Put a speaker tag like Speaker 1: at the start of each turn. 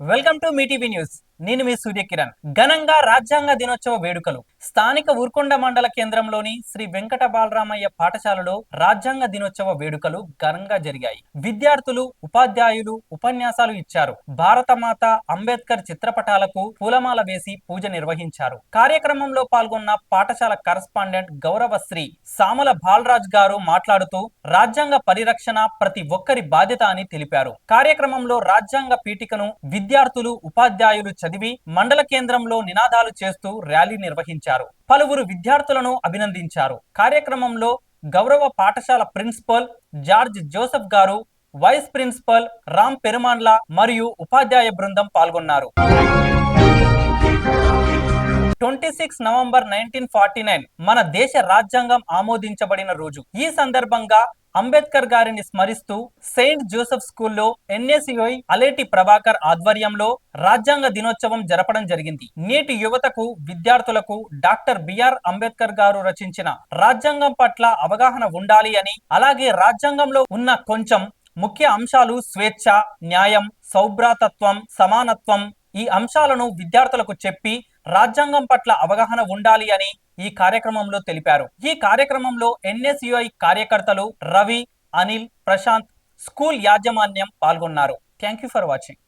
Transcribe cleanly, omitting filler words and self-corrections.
Speaker 1: Welcome to Mee TV news. నేను మీ సూర్యకిరణ్. ఘనంగా రాజ్యాంగ దినోత్సవ వేడుకలు. స్థానిక ఊర్కొండ మండల కేంద్రంలోని శ్రీ వెంకట బాలరామయ్య పాఠశాలలో రాజ్యాంగ దినోత్సవ వేడుకలు ఘనంగా జరిగాయి. విద్యార్థులు, ఉపాధ్యాయులు ఉపన్యాసాలు ఇచ్చారు. భారతమాత, అంబేద్కర్ చిత్రపటాలకు పూలమాల వేసి పూజ నిర్వహించారు. కార్యక్రమంలో పాల్గొన్న పాఠశాల కరస్పాండెంట్ గౌరవశ్రీ సామల బాలరాజ్ గారు మాట్లాడుతూ రాజ్యాంగ పరిరక్షణ ప్రతి ఒక్కరి బాధ్యత అని తెలిపారు. కార్యక్రమంలో రాజ్యాంగ పీఠికను విద్యార్థులు, ఉపాధ్యాయులు చదివి మండల కేంద్రంలో నినాదాలు చేస్తూ ర్యాలీ నిర్వహించారు. పలువురు విద్యార్థులను అభినందించారు. కార్యక్రమంలో గౌరవ పాఠశాల ప్రిన్సిపల్ జార్జ్ జోసెఫ్ గారు, వైస్ ప్రిన్సిపల్ రామ్ పెరుమాన్ల మరియు ఉపాధ్యాయ బృందం పాల్గొన్నారు. 26 నవంబర్ 1949 మన దేశ రాజ్యాంగం ఆమోదించబడిన రోజు. ఈ సందర్భంగా అంబేద్కర్ గారిని స్మరిస్తూ సెయింట్ జోసెఫ్ స్కూల్లో ఎన్ఎస్యుఐ అలేటి ప్రభాకర్ ఆధ్వర్యంలో రాజ్యాంగ దినోత్సవం జరపడం జరిగింది. నేటి యువతకు, విద్యార్థులకు డాక్టర్ బిఆర్ అంబేద్కర్ గారు రచించిన రాజ్యాంగం పట్ల అవగాహన ఉండాలి అని, అలాగే రాజ్యాంగంలో ఉన్న కొంచెం ముఖ్య అంశాలు స్వేచ్ఛ, న్యాయం, సౌభ్రాతత్వం, సమానత్వం ఈ అంశాలను విద్యార్థులకు చెప్పి రాజ్యాంగం పట్ల అవగాహన ఉండాలి అని ఈ కార్యక్రమంలో తెలిపారు. ఈ కార్యక్రమంలో ఎన్ఎస్యుఐ కార్యకర్తలు రవి, అనిల్, ప్రశాంత్, స్కూల్ యాజమాన్యం పాల్గొన్నారు. Thank you for watching.